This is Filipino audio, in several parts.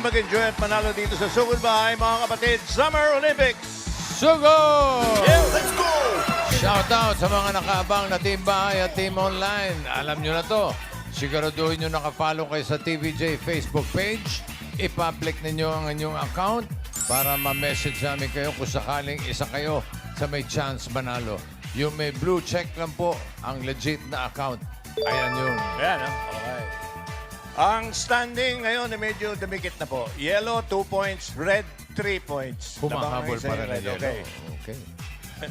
mag-enjoy at manalo dito sa Sugod Bahay, mga kapatid, Summer Olympics! Sugod! Let's go! Shoutout sa mga nakaabang na Team Bahay at Team Online. Alam nyo na to. Siguraduhin nyo nakafollow kayo sa TVJ Facebook page. I-public ninyo ang inyong account para ma-message namin kayo kung sakaling isa kayo sa may chance manalo. Yung may blue check lang po ang legit na account. Ayan yun. Ayan, okay. Ang standing ngayon ay medyo dumikit na po. Yellow, 2 points. Red, 3 points. Humahabol Tabang na pa isa rin yung ang red. yellow. Okay.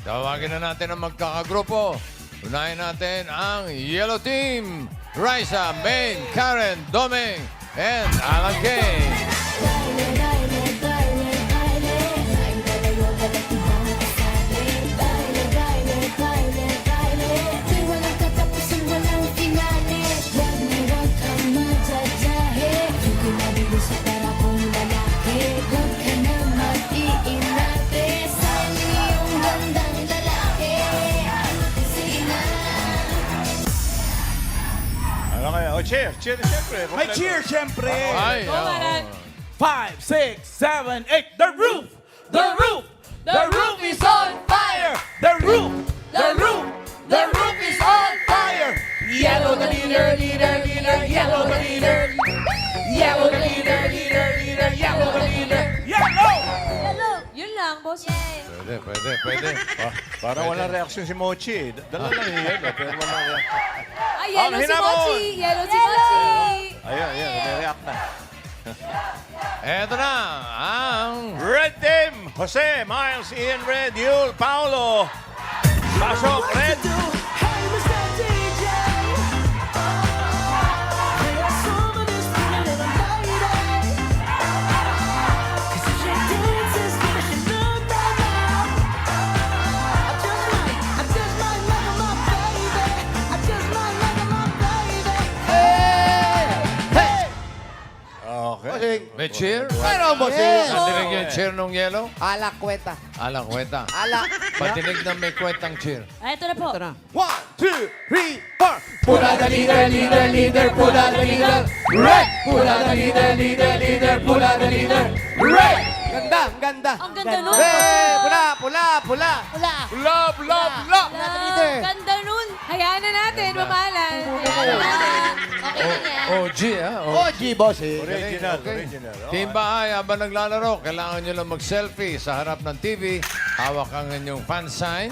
Tawagin na natin ang magkakagrupo. Unahin natin ang Yellow Team. Raisa, Maine, Karen, Doming, and Alan Kane. Ano kaya? Oh, cheer. Cheer na siyempre. May cheer, syempre. Ay, oh. 5, 6, 7, 8. The roof! The roof! The roof is on fire! The roof! The roof! The roof is on fire! Yellow the leader, leader, leader. Yellow the leader. Yellow the leader, leader, leader. Yellow the leader. Yellow! Hello! Yun lang, boss. Yay! Pwede. Parang walang reaksyon si Mochi. Dala lang yung yellow, pero walang reaksyon. Ay, yellow si hinabol! Mochi! Yellow si Mochi! Ayan, may-react na. Eto na ang Red Team! Jose, Miles, Ian, Red, Yul, Paolo. Pasok, Red! Okay. may cheer. Meron, bossing. Patinig yung cheer nung yellow. Ala kweta. Alang kwenta. Ala. Patinig na may kwentang cheer. Ay, ito na po. 1, 2, 3, 4. Pula the leader, leader, leader. Pula the leader. Red! Pula the leader, leader, leader. Pula the leader. Red! Ganda, ang ganda. Ang ganda nun. Hey, pula, pula, pula. Wala. Bla, bla, bla. Ang ganda nun. Hayaan na natin, mamalan. Hayaan na natin. Okay na yan. OG, ha? OG, bossing. Original, Okay. original. Team Bahay, habang naglalaro, kailangan nyo lang mag-selfie sa harap ng TV. Hawak ang inyong fan sign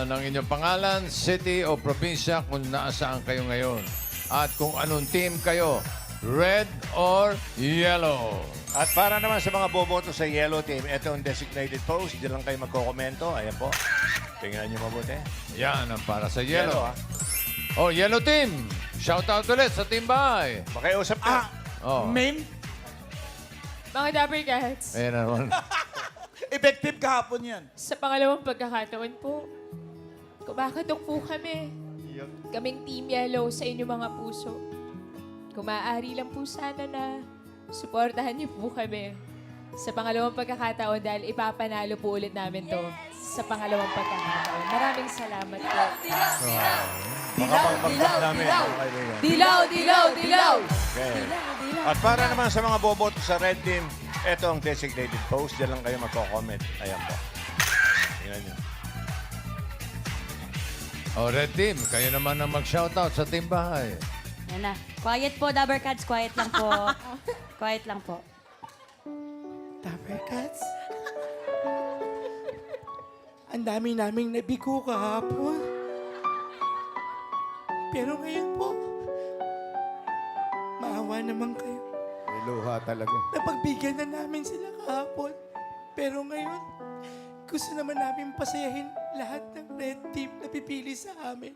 ng inyong pangalan, city o probinsya kung nasaan kayo ngayon. At kung anong team kayo, red or yellow. At para naman sa mga boboto sa Yellow Team, ito ang designated post. Diyan lang kayo magkokomento. Ayan po. Tingnan niyo mabuti. Yan ang para sa Yellow, yellow. ah. Oh, yellow team. Shout out ulit sa Team Bahay. Makiusap ka. Oh. Main, Mga Dapper Cats, Ayan naman. effective kahapon yan. sa pangalawang pagkakataon po, kumakatok po kami. Kaming Team Yellow sa inyong mga puso. Kung maaari lang po sana na suportahan niyo po kami sa pangalawang pagkakataon dahil ipapanalo po ulit namin to sa pangalawang pagkakataon. Maraming salamat po. Makapagpagpag namin. mga kaibigan. Dilaw, dilaw, dilaw. Okay. At para naman sa mga boboto sa Red Team, ito ang designated post. Diyan lang kayo magko-comment. Ayan po. Tingnan niyo. Oh, red team. Kayo naman ang mag-shoutout sa Team Bahay. Yan na. Quiet po, Dabber Cats. Quiet lang po. Quiet lang po. Dapper Cats? Ang dami naming nabigo kahapon. Pero ngayon po, maawa naman kayo. May luha talaga. Napagbigyan na namin sila kahapon. Pero ngayon, gusto naman namin pasayahin lahat ng red team na pipili sa amin.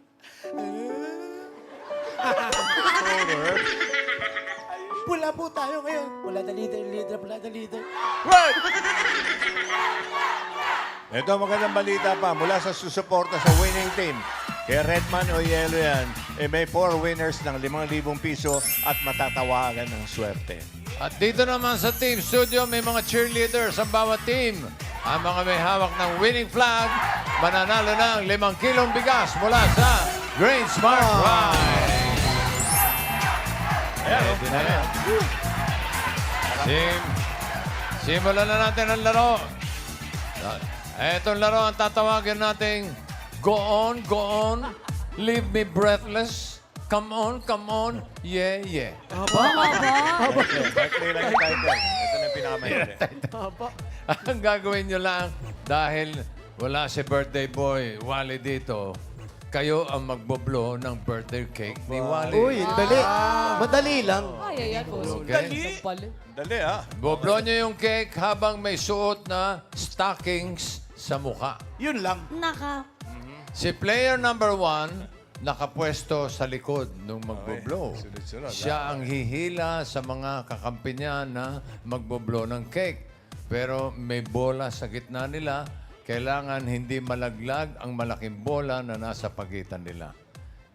Pula po tayo ngayon. Pula the leader, leader, pula the leader. Right! Ito ang magandang balita pa mula sa susuporta sa winning team. Kaya red man o yellow yan, may 4 winners ng 5,000 piso at matatawagan ng swerte. At dito naman sa Team Studio, may mga cheerleaders ang bawat team. Ang mga may hawak ng winning flag, mananalo ng 5 kilong bigas mula sa Great Smart Ride. Ayan, Ready na yan. Simulan na natin ang laro. Etong laro ang tatawagin nating Go on, leave me breathless. Come on, yeah, yeah. Birthday lang yung title. Ito na yung pinakamahirap. Ang gagawin nyo lang, dahil wala si birthday boy Wally dito, kayo ang magboblo ng birthday cake ni Wally. Uy, dali. Madali lang. Ay, ayan. Okay? Dali, ha? Boblo nyo yung cake habang may suot na stockings sa mukha. Yun lang. Naka. Si player number 1, nakapwesto sa likod nung magboblo. Sunod-sunod, Siya ang hihila sa mga kakampi niya na magboblo ng cake. Pero may bola sa gitna nila. Kailangan hindi malaglag ang malaking bola na nasa pagitan nila.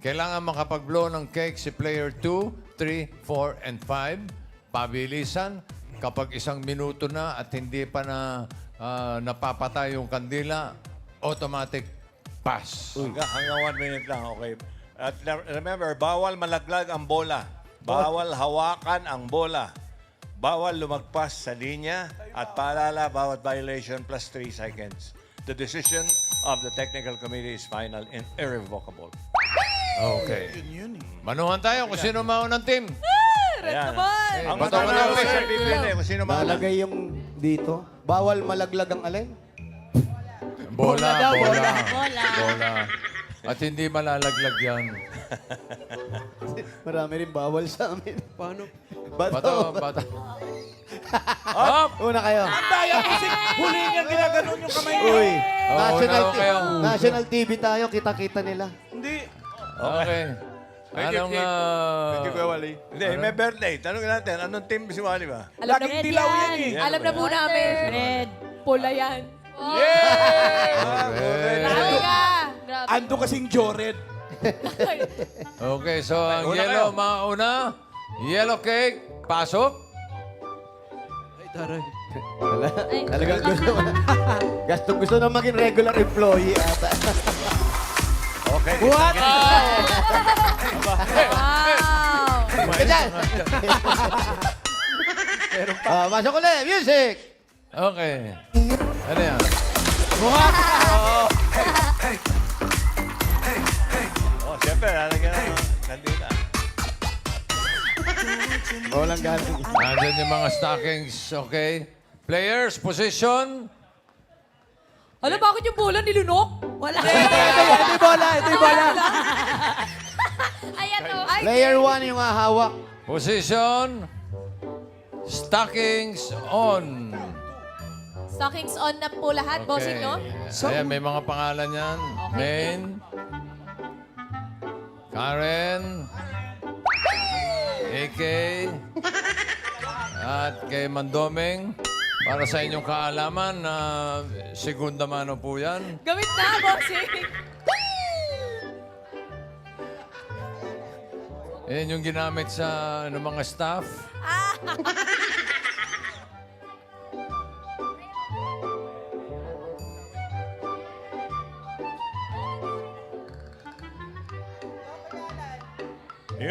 Kailangan makapag-blow ng cake si player 2, 3, 4, and 5. Pabilisan. Kapag 1 minuto na at hindi pa na napapatay yung kandila, automatic pass. Hanggang 1 minute lang, okay. At remember, bawal malaglag ang bola. Bawal hawakan ang bola. Bawal lumagpas sa linya. At paalala, bawat violation plus 3 seconds. The decision of the technical committee is final and irrevocable. Okay. Yun eh. Manuhan tayo kung sino maunang team. Red Ayan. naman. Ang Bato ka na, matanaw Sir. sa pipili kung sino mauna. Lalagay yung dito. Bawal malaglag ang alin. Bola. Bola. At hindi malalaglag yan. Marami rin bawal sa amin. Paano? Bato. Una kayo. Daya kasi huli niya ginaganon yung kamay niya. Uy, Oo, kayo. national TV tayo. Kita-kita nila. Hindi. Okay. Anong... Hindi, may birthday. Tanongin natin, anong team si Wally ba? Alam na Laging dilaw yan eh. Alam na po namin. Red. Pula yan. Grabe ka. Ando kasing Jored. Okay, so ang Una yellow, kayo. mauna. Yellow cake, pasok. Talagang gusto na maging regular employee ata. Okay. What? Wow. Ganyan. Pasok ulit. Music. Okay. Ano yan? Oh, siyempre, lalagyan ng kandila. Walang galing. Nandyan yung mga stockings, okay? Players, position. Alam, bakit yung bola nilunok? Wala. Ito yung bola. Ayan o. Ay, Player 1 yung hawak. Position. Stockings on. stockings on na po lahat, bossing, no? Ayan, may mga pangalan yan. Main. Karen. AK. At kay Mandomeng. Para sa inyong kaalaman, segunda mano po yan. Gamit na, bossing. Yan yung ginamit sa mga staff.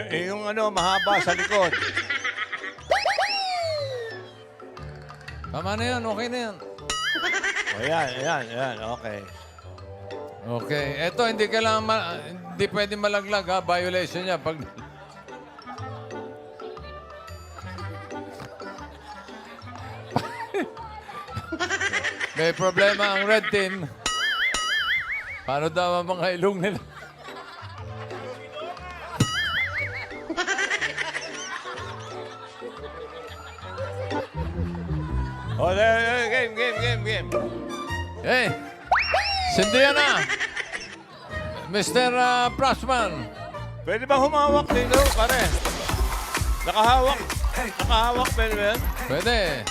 Yung ano, mahaba sa likod. Tama na yan, okay na yan. O yan, okay. Okay. Eto, hindi kailangan, hindi pwede malaglag ha. Violation niya. Pag... May problema ang red team. Paano daw ang mga ilong nila? Oh, game. Hey! Sindihan na! Mr. Prasman. Pwede ba humawak dito, pare? Nakahawak, pwede ba yan? Pwede.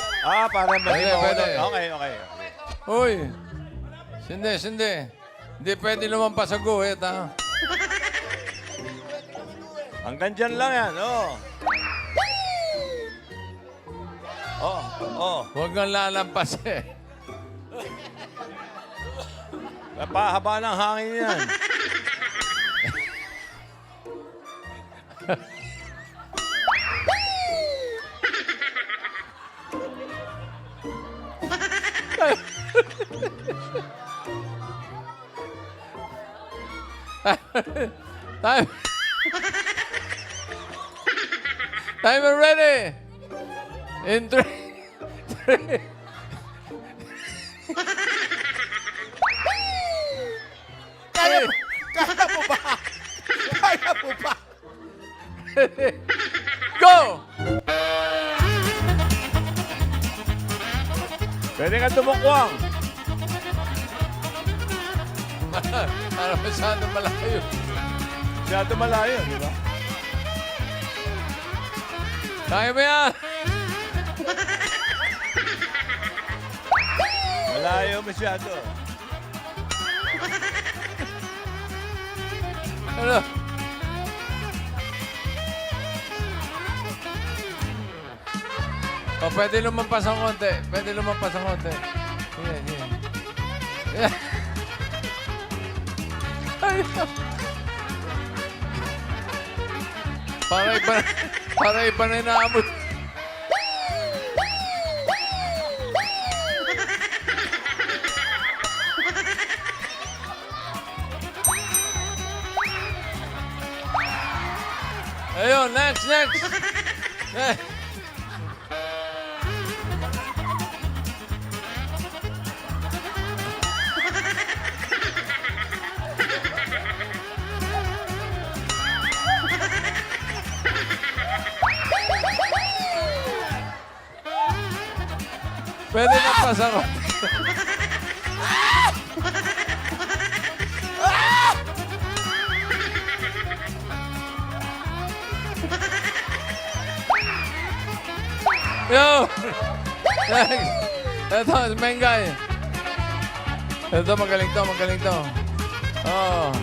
Para hindi Pwede, mahulog. pwede. Okay. Uy! Sindi. Hindi pwede lumampas sa guhit, ha? Hanggang dyan lang yan, oh. Huwag kang lalampas, eh. Napahaba ng hangin yan. Time. Timer ready. In 3, 3. Kaya mo ba? Kaya mo ba? Go! Pwede ka tumukwang. Para masyado malayo. Masyado malayo, di ba? Kaya mo yan! Malayo masyado. Ano? O, pwede lumampas ang konti. Pwede lumampas ang konti. Yan, yan. Yan. Ay, para iba na inaabot. Ayun, next. Eh. Pwede na pas ako. Yo! Next. Ito, si Mengay. Ito, magaling to. Oh.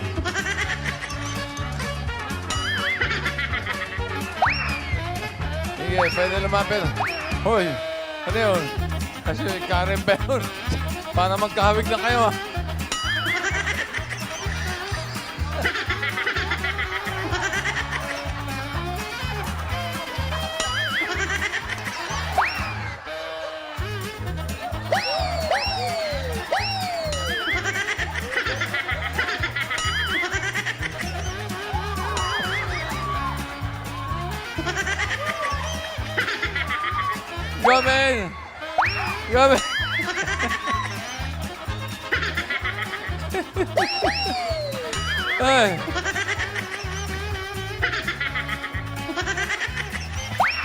Sige, pwede lumapit. Hoy, ano yun? Kasi Karen ba yun? Para magkahawig na kayo, ah. Go, man! Go, man! Ay!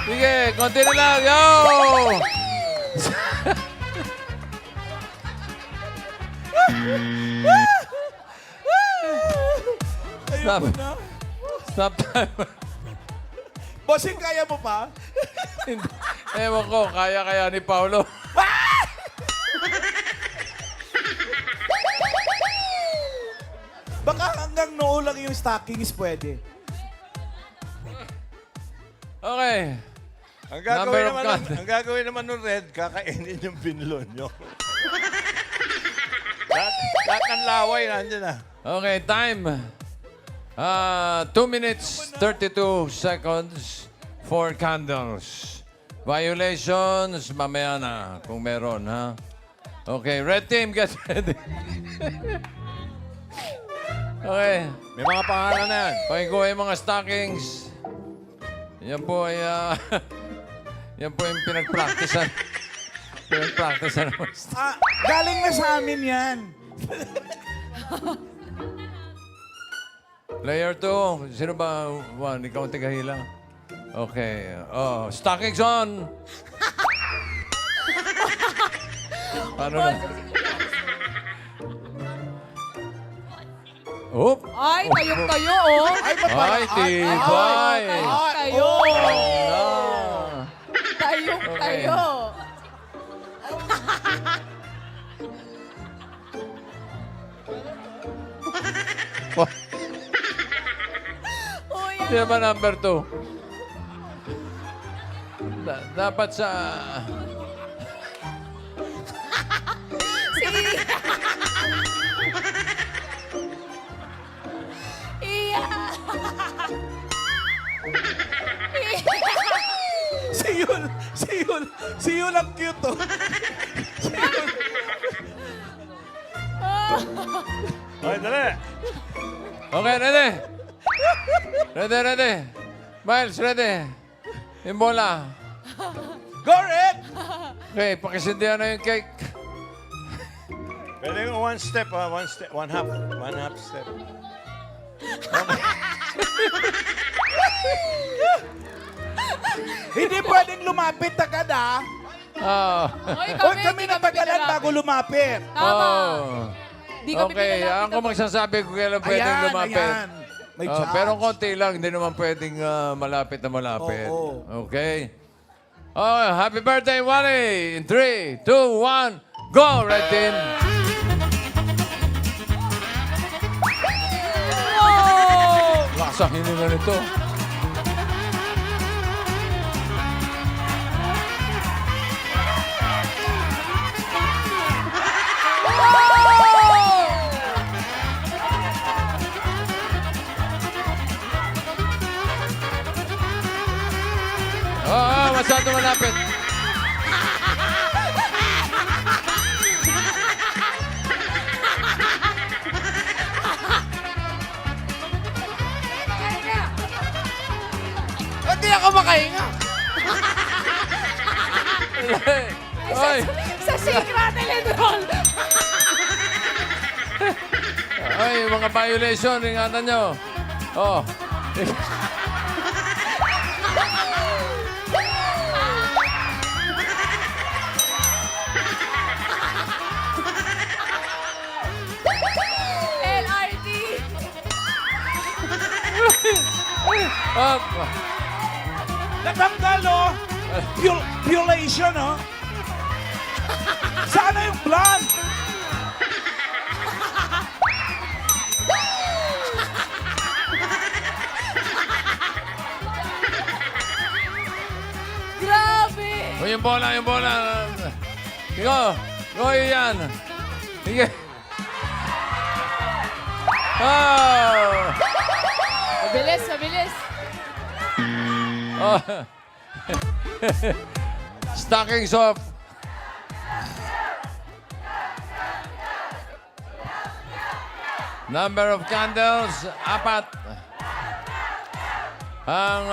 Sige, konti na lang. Yo! Stop. Stop time. Bossing, kaya mo pa? Ewan ko, kaya ni Paolo. Baka hanggang noo lang yung stockings pwede. Okay. Ang Number of ang gagawin naman ng Red, kakainin yung binlon nyo. lahat ng laway nandiyan na. Okay, time. 2 minutes, 32 seconds, 4 candles. Violations, mamaya na kung meron, ha? Okay, red team, get ready. Okay. May mga pangalan na yan. Pakikuha yung mga stockings. Yan po ay, yan po yung pinag-practicean. Pinag-practicean naman. Galing na sa amin yan. Player 2. Sino ba? Juan, ikaw ang tigahila. Okay. Oh, stockings on! Paano na? Oop! Ay, tayong-tayo, oh. Ay, tibay! Tayo. Ah. Tayong-tayo. Uy, Sino ba number 2? Dapat sa... Iya. Si Yul ang cute, oh. Okay, dali. Okay, ready? Ready. Miles, ready? Yung bola. Go, Red! Okay, pakisindihan na yung cake. Pwede yung one step, one half step. Hindi pwedeng lumapit agad, ha? Oh. Hoy, Huwag kami hindi natagalan pinalapit. bago lumapit. Tama. Oh. Di kami Okay, pinalapit ako magsasabi kung kailan pwedeng Ayan, lumapit. ayan. May Oh, chance. pero konti lang, hindi naman pwedeng malapit na malapit. Oo. Okay? Oh, happy birthday, Wally! In 3, 2, 1, go, Red Team! Lakas ang hininga nito. Masyado malapit. Hindi ako makahinga. Ay, Sa secret and roll. ay, mga violation, ingatan nyo. Oh. LRT. Up. Natanggal, oh! Violation, oh! Sana yung plan? Grabe. O, yung bola. Go. Go, yan. Sige. Oh. Mabilis. Oh. Stockings off. Number of candles, 4. Ang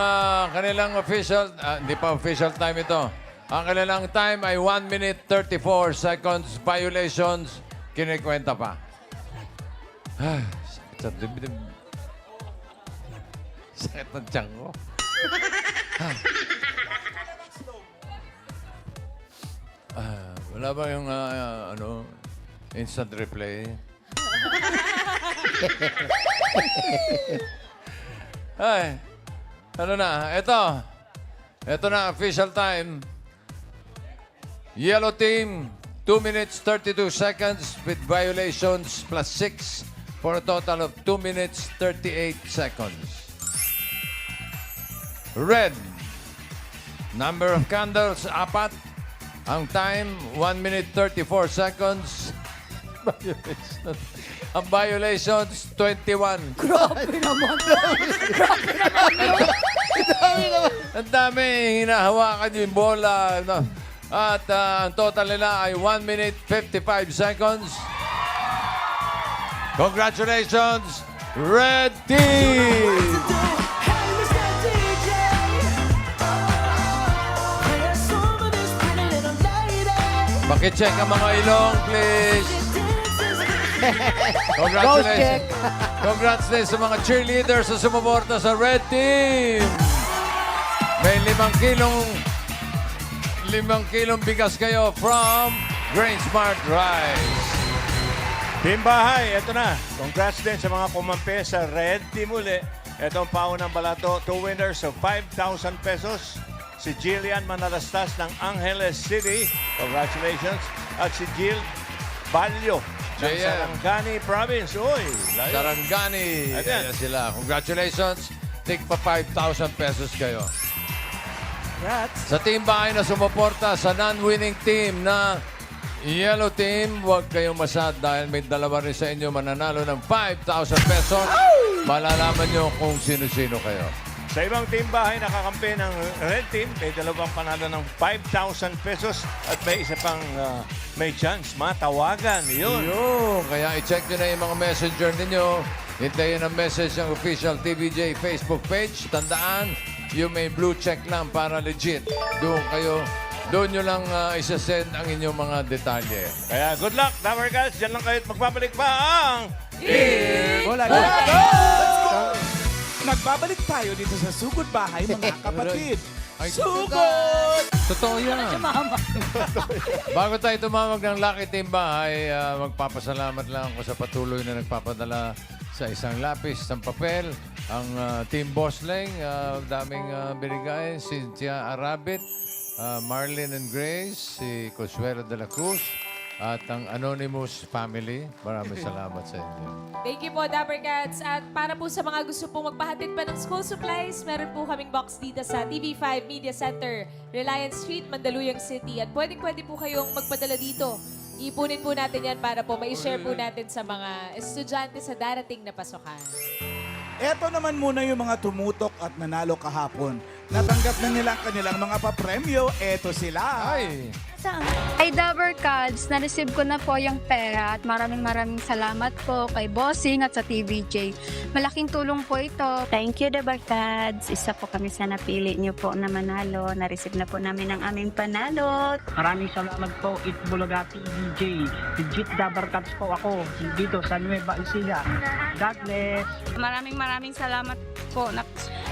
kanilang official, hindi pa official time ito. Ang kanilang time ay 1 minute 34 seconds. Violations, kinikwenta pa. Sakit sa dibdib. Sakit ng tiyan ko. Wala ba yung instant replay? Ay, ano na? Ito na, official time. Yellow team, 2 minutes 32 seconds with violations plus 6 for a total of 2 minutes 38 seconds. Red, number of candles, 4. Ang time, 1 minute 34 seconds. Ang violations, 21. Ang dami, hinahawakan yung bola. No? At ang total nila ay 1 minute 55 seconds. Congratulations, Red Team! Pakicheck ang mga ilong, please. Congratulations. Congratulations sa mga cheerleaders sa sumuporta sa Red Team. May 5 kilong bigas kayo from Grain Smart Rice. Team Bahay, eto na. Congrats din sa mga kumampi sa Red Team uli. Etong paunang balato, 2 winners of 5,000 pesos. Si Jillian Manalastas ng Angeles City. Congratulations. At si Jill Balyo ng JM. Sarangani Province. Uy, layo. Sarangani. Ayan. Ayan sila. Congratulations. Take pa 5,000 pesos kayo. Congrats. Sa team bahay na sumuporta sa non-winning team na Yellow Team, huwag kayong masad dahil may dalawa rin sa inyo mananalo ng 5,000 pesos. Malalaman nyo kung sino-sino kayo. Sa ibang team bahay, nakakampi ng red team. May dalawang panalo ng 5,000 pesos at may isa pang may chance matawagan. Yun. Yo, kaya i-check nyo na yung mga messenger ninyo. Hintayin ang message ng official TVJ Facebook page. Tandaan, yung may blue check lang para legit. Doon nyo lang isa-send ang inyong mga detalye. Kaya good luck, Tower Guys. Diyan lang kayo at magbabalik pa ang... Bola. Nagbabalik tayo dito sa Sugod Bahay, mga kapatid. Ay, Sugod! Totoo yan. Bago tayo tumawag ng Lucky Team Bahay, magpapasalamat lang ako sa patuloy na nagpapadala sa isang lapis ng papel. Ang Team Bossling, daming binigay. Cynthia Arabit, Marlene and Grace, si Consuelo de la Cruz, at ang Anonymous Family. Maraming salamat sa inyo. Thank you po, Dapper Cats. At para po sa mga gusto pong magpahatid pa ng school supplies, meron po kaming box dito sa TV5 Media Center, Reliance Street, Mandaluyong City. At pwede po kayong magpadala dito. Ipunin po natin yan para po ma-share po natin sa mga estudyante sa darating na pasukan. Eto naman muna yung mga tumutok at nanalo kahapon. Natanggap na nila ang kanilang mga papremyo. Eto sila. Ay! Ay, Dabber Cards, na-receive ko na po yung pera at maraming salamat po kay Bossing at sa TVJ. Malaking tulong po ito. Thank you, Dabber Cards. Isa po kami sa napili niyo po na manalo. Na-receive na po namin ang aming panalo. Maraming salamat po, Itbulaga TVJ. Legit Dabber Cats po ako dito sa Nueva Ecija. God bless. Maraming salamat po.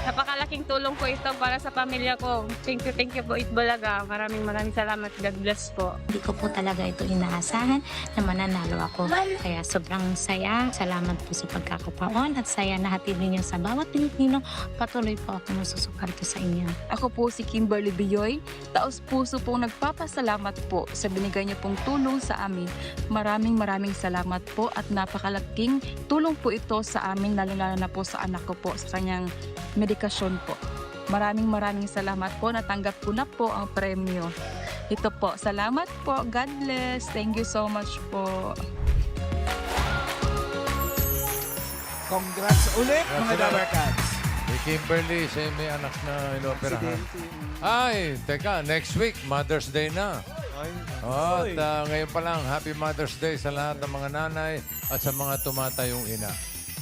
Napakalaking tulong po ito para sa pamilya ko. Thank you po, Itbulaga. Maraming salamat. God bless po. Hindi ko po talaga ito inaasahan na mananalo ako. Kaya sobrang saya. Salamat po sa pagkakapaon at saya na hatid ninyo sa bawat Pilipino. Patuloy po ako masusuporta sa inyo. Ako po si Kimberly Bioy. Taos puso pong nagpapasalamat po sa binigay niyo pong tulong sa amin. Maraming salamat po at napakalaking tulong po ito sa amin, lalo na po sa anak ko po sa kanyang medikasyon po. Maraming salamat po. Natanggap ko na po ang premyo. Ito po. Salamat po. God bless. Thank you so much po. Congrats ulit, mga Dabber Cats. Ni Kimberly, siya may anak na inoperahan. Ay, teka, next week, Mother's Day na. At ngayon pa lang, Happy Mother's Day sa lahat ng mga nanay at sa mga tumatayong ina.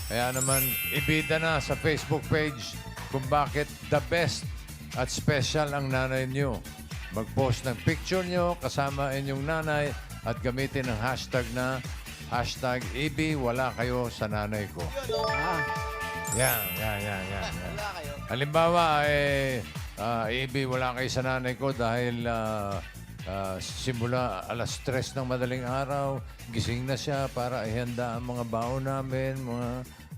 Kaya naman, ibida na sa Facebook page kung bakit the best at special ang nanay niyo. Mag-post ng picture nyo kasama inyong nanay at gamitin ang hashtag na #EB wala kayo sa nanay ko. Yan. Halimbawa, EB wala kayo sa nanay ko dahil simula alas 3 ng madaling araw, gising na siya para ihanda ang mga baon namin,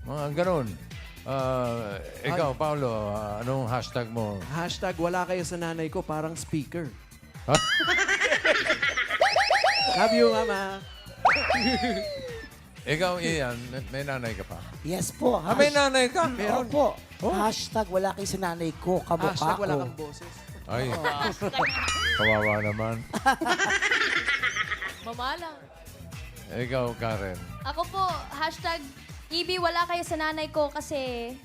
mga ganun. Ikaw, Paolo, anong hashtag mo? Hashtag wala kayo sa nanay ko, parang speaker. Love you, Mama. Ikaw, Ian, may nanay ka pa? Yes po. May nanay ka? Meron po. Hashtag wala kayo sa nanay ko, kamukha Hashtag wala ko. kang boses. Ay, kawawa naman. Mamalang. Ikaw, Karen. Ako po, hashtag Ibi, wala kayo sa nanay ko kasi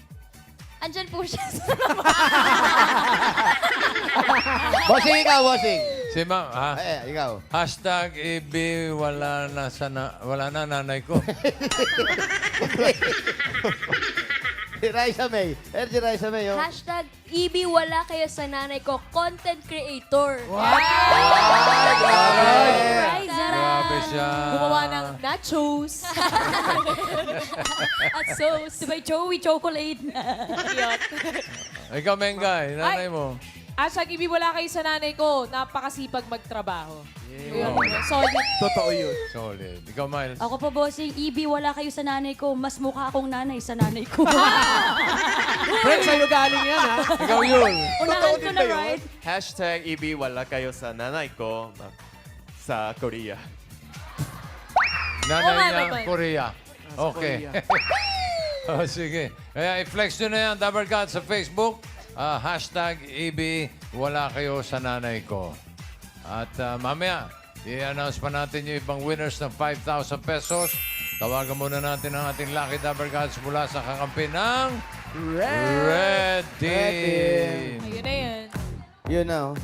andyan po siya sa Bossing ikaw, bossing. Si Ma'am, ha? Ikaw. Hashtag EB wala na nanay ko. Si Raisa May. Si Raisa May, oh. hashtag Ibi, wala kayo sa nanay ko, content creator. Grabe siya. Gumawa ng nachos. At so, sabay Joey Chocolate. Ikaw, Mengay, nanay mo. Hashtag Ibi wala kayo sa nanay ko. Napakasipag magtrabaho. Yun, solid. Totoo yun. Solid. Ikaw, Miles. Ako po, bossing, Ibi, wala kayo sa nanay ko. Mas mukha akong nanay sa nanay ko. Friends, sa'yo galing yan, ha? Ikaw, Yul. Unahan ko na, right? Hashtag EB wala kayo sa nanay ko sa Korea. Nanay Oo nga niya, naman. Korea. Okay. Oh, sige. Kaya i-flex nyo na yan, Dabber Cats, sa Facebook. Hashtag EB wala kayo sa nanay ko. At mamaya, i-announce pa natin yung ibang winners ng 5,000 pesos. Tawagan muna natin ang ating Lucky Dabber Cats mula sa kakampi ng Red Team. Ayun na yan. Yun na, oh.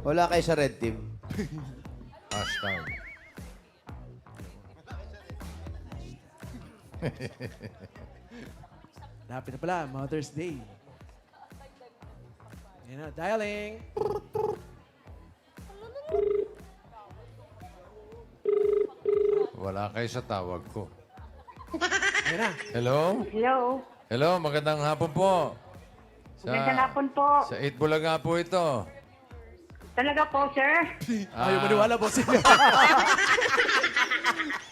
Wala kayo sa red team. Hashtag. Lapit na pala, Mother's Day. Ayan na, dialing. Wala kayo sa tawag ko. Ayan na. Hello? Hello. Hello, magandang hapon po. Magandang hapon po. Sa 8 Bulaga po ito. Talaga po, sir? Ayaw maniwala, bossing.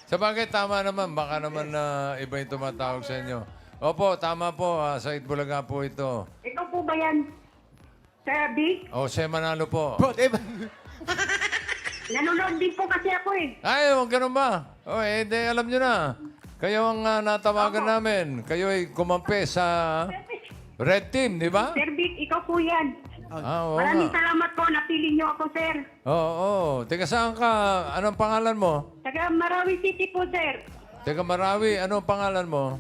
Sa bagay, tama naman. Baka naman na iba yung tumatawag sa inyo. Opo, tama po. Sa 8 Bulaga po ito. Ito po ba yan, Sir B? Jose Manalo po. Bro, diba? Nanonood din po kasi ako eh. Ay, huwag ganun ba? O, di alam nyo na. Kayo ang natawagan namin. Kayo ay kumampi sa Red Team, di ba? Sir B, ikaw po yan. Oo Maraming nga. salamat po. Napili niyo ako, sir. Oo. Teka, saan ka? Anong pangalan mo? Taga Marawi City po, sir. Teka, Marawi. Anong pangalan mo?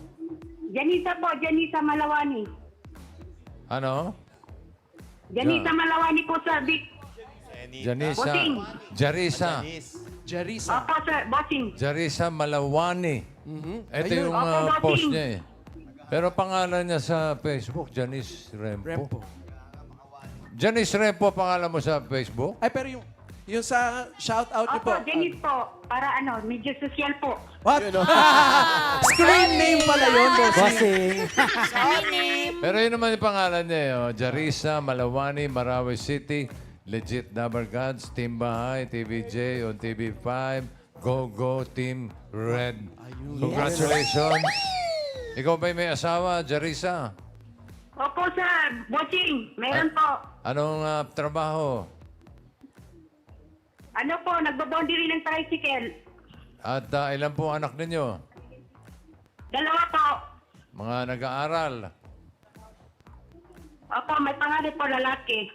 Janisa po, Janisa Malawani. Ano? Janisa Malawani po, sir B. Janisa. Bossing. Jarisa. Jarisa. Opo, sir. Bossing. Jarisa Malawani. Ito Ayun. yung Opo, bossing. post niya eh. Pero pangalan niya sa Facebook, Janice Rempo. Rempo. Janice Rempo pangalan mo sa Facebook? Ay, pero yung sa shout-out niyo po. Opo, Janice po. Para ano, medyo social po. What? Screen name pala yun, bossing. Bossing. Pero yun naman yung pangalan niya. Oh. Jarisa, Malawani, Marawi City, Legit Dabber Gods, Team Bahay, TVJ, on TV5, Go Go Team Red. Congratulations. Ikaw ba'y may asawa, Jarisa? Opo, sir. Bossing. Meron po. Anong trabaho? Ano po, nagbabondi rin ng tricycle. At ilan po anak ninyo? Dalawa po. Mga nag-aaral? Opo, may pangalan po lalaki.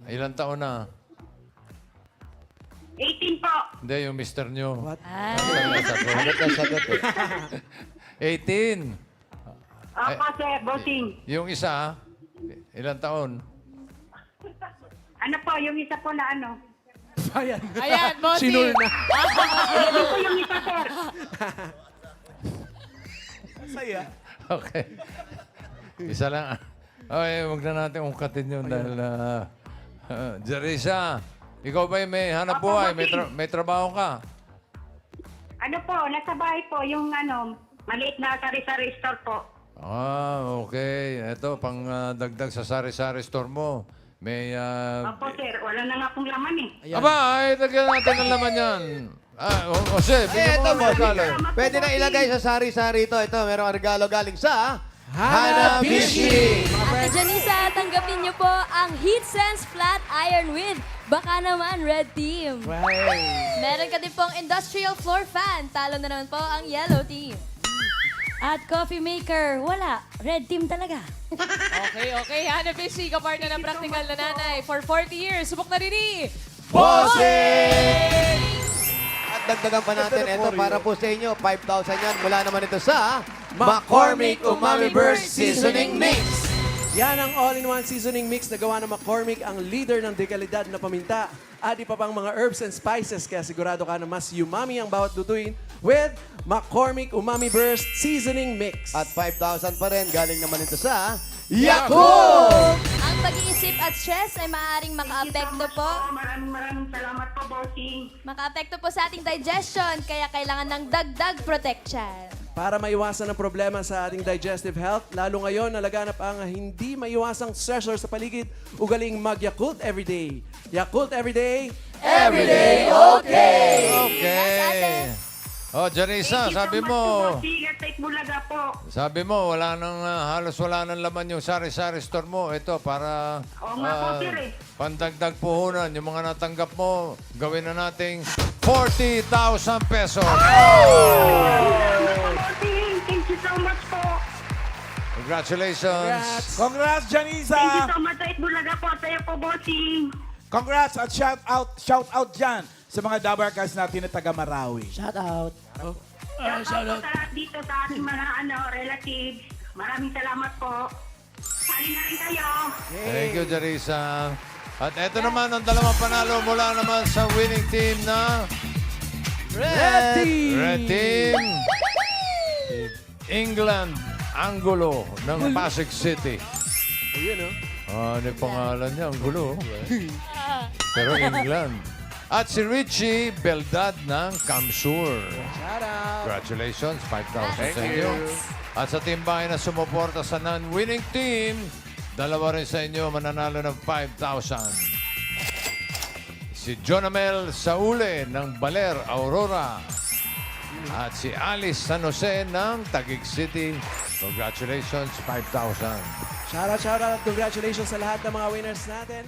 Ilan taon na? 18 po. Hindi, yung mister nyo. Sagot na sagot eh. 18. Opo, sir. Bossing. Yung isa, ilan taon? Ano po, yung isa po na ano? Ayan. Ayan, bossing. Sinul na. Ano po yung isa, sir? Saya. Okay. Isa lang. Okay, huwag na natin ungkatin yun dahil... Jarisa, ikaw ba may hanap Opo, buhay? bossing. May trabaho ka? Ano po, nasa bahay po, yung ano, maliit na sari-sari store po. Okay. Ito, pang dagdag sa sari-sari store mo. May... Opo, sir. Wala na nga pong laman eh. Aba, ay, lagyan natin ng laman yan. Jose, bigyan Ito, mo ng bossing. regalo. Pwede na ilagay sa sari-sari ito. Ito, merong regalo galing sa Hanabishi. Ate Janisa, tanggapin niyo po ang HeatSense Flat Iron with baka naman Red Team. Meron ka din pong industrial floor fan. Talo na naman po ang Yellow Team. At coffee maker, wala. Red Team talaga. Okay. Hanabishi, kapartner ng practical na nanay. For 40 years, subok na rin ni... Bossing! At dagdagan pa natin ito para po sa inyo. 5,000 yan. Mula naman ito sa McCormick Umami Burst Seasoning Mix. Yan ang all-in-one seasoning mix na gawa ng McCormick, ang leader ng dekalidad na paminta. At iba pang mga herbs and spices, kaya sigurado ka na mas umami ang bawat lutuin with McCormick Umami Burst Seasoning Mix. At 5,000 pa rin. Galing naman ito sa Yakult! Ang pag-iisip at stress ay maaaring makaapekto po. Maraming salamat po, bossing. Makaapekto po sa ating digestion, kaya kailangan ng dagdag protection. Para maiwasan ang problema sa ating digestive health, lalo ngayon nalaganap ang hindi maiwasang stressor sa paligid, ugaling mag-Yakult Everyday. Yakult Everyday, Everyday okay! Okay. Jarisa, sabi mo... Bossing at Take Bulaga po. Sabi mo, wala nang, halos wala nang laman yung sari-sari store mo. Ito, para Oo nga po, sir eh. pandagdag puhunan. Yung mga natanggap mo, gawin na nating 40,000 pesos. Bossing, thank you so much po. Congratulations. Congrats, Janisa! Thank you so much, Take Bulaga po. Sa'yo po, bossing. Congrats at shout out dyan sa mga Dabarkas natin na taga Marawi. Shout out. Shout out po sa lahat dito sa ating mga relatives. Maraming salamat po. sali na rin kayo. Thank you, Jarisa. At eto naman ang dalawang panalo mula naman sa winning team na Red Team! Red Team England Angulo ng Pasig City. Ayun, Ano yung pangalan niya? Angulo. Pero England. At si Richie Beldad ng Kamsur. Shout out! Congratulations, 5,000 sa inyo. At sa timbahin na sumuporta sa non-winning team, dalawa rin sa inyo mananalo ng 5,000. Si Jonamel Saule ng Baler, Aurora. At si Alice San Jose ng Taguig City. Congratulations, 5,000. Shout out! Congratulations sa lahat ng mga winners natin.